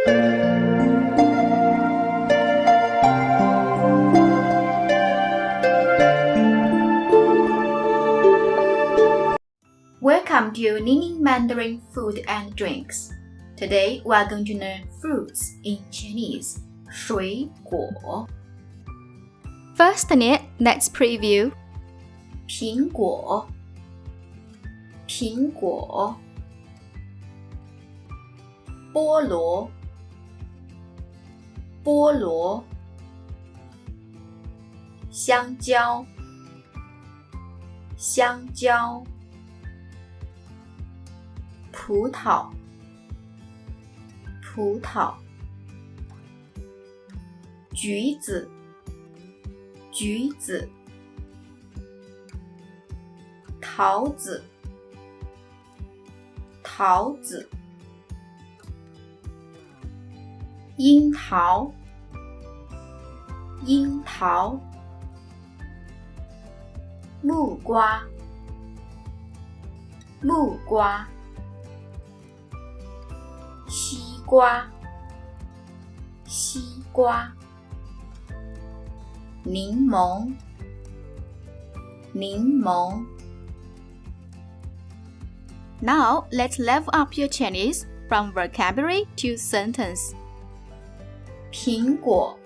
Welcome to Ningning Mandarin Food and Drinks. Today we are going to learn fruits in Chinese. 水果 First, let's preview. 苹果菠萝香蕉葡萄橘子桃子樱桃木瓜西瓜柠檬Now, let's level up your Chinese from vocabulary to sentence. 苹果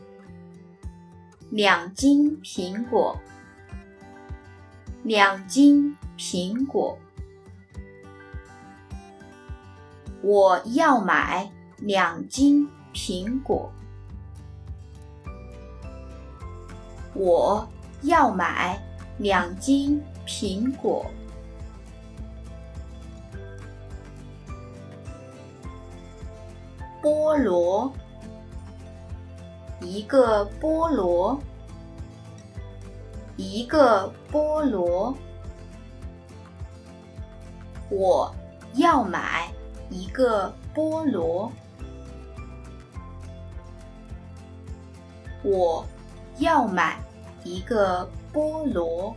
2斤苹果我要买2斤苹果菠萝一个菠萝我要买一个菠萝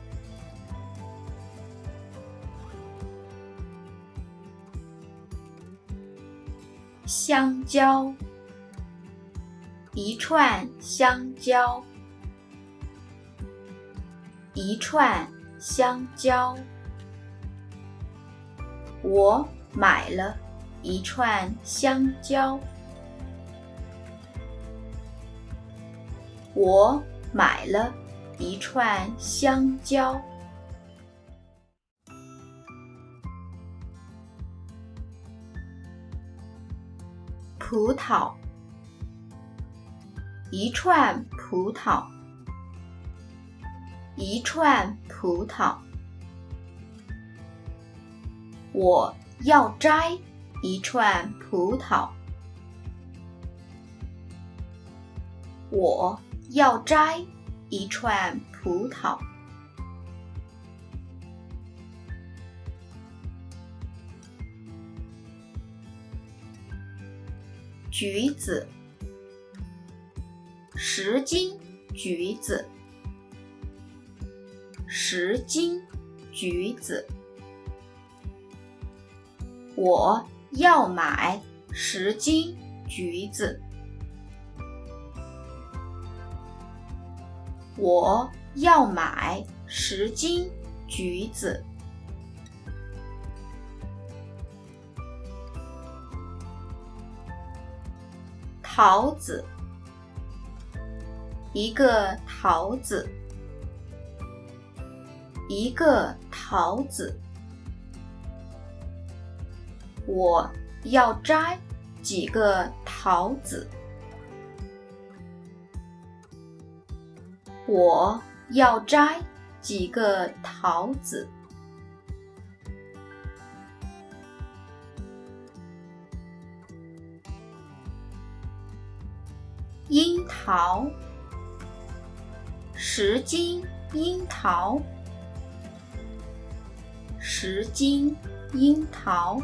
香蕉一串香蕉我买了一串香蕉葡萄一串葡萄我要摘一串葡萄橘子10斤橘子我要买10斤橘子桃子一个桃子我要摘几个桃子樱桃10斤樱桃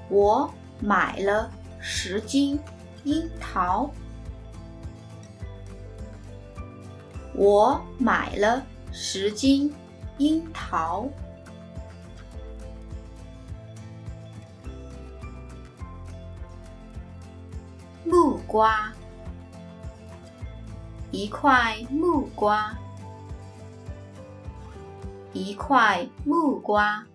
我买了10斤樱桃木瓜，一块木瓜，一块木瓜。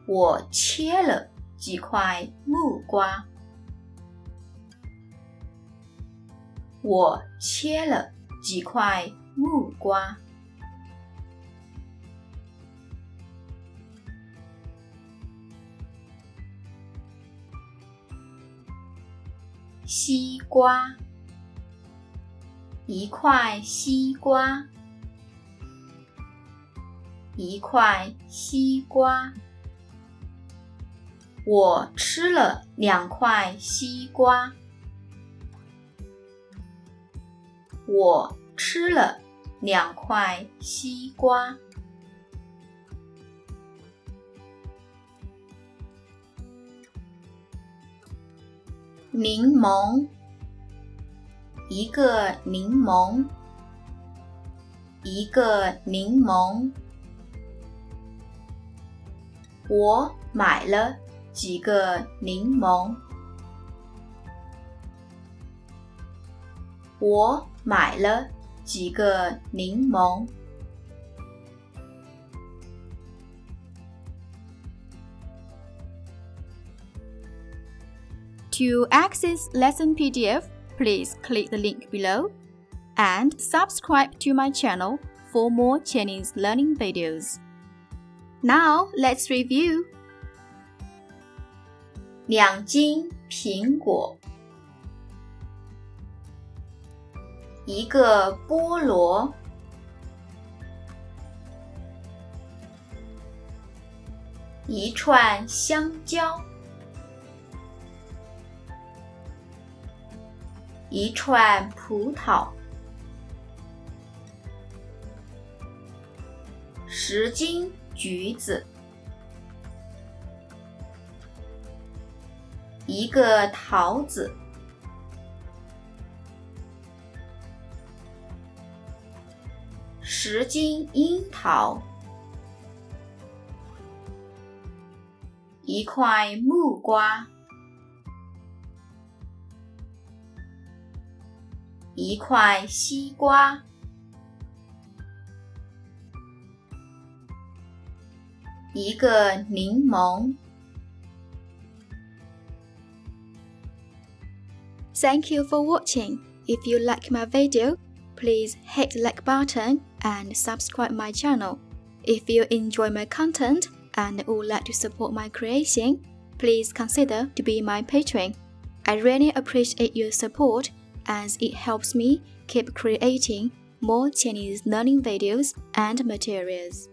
我切了几块木瓜，我切了几块木瓜。西瓜，一块西瓜，一块西瓜。我吃了2块西瓜，我吃了2块西瓜。柠檬，一个柠檬，一个柠檬。我买了几个柠檬，我买了几个柠檬。To access lesson PDF, please click the link below and subscribe to my channel for more Chinese learning videos. Now, let's review. 2斤苹果，一个菠萝，一串香蕉，一串葡萄，10斤橘子，一个桃子，10斤樱桃，一块木瓜，一块西瓜，一个柠檬。Thank you for watching. If you like my video, please hit the like button and subscribe my channel. If you enjoy my content and would like to support my creation, please consider to be my patron. I really appreciate your support as it helps me keep creating more Chinese learning videos and materials.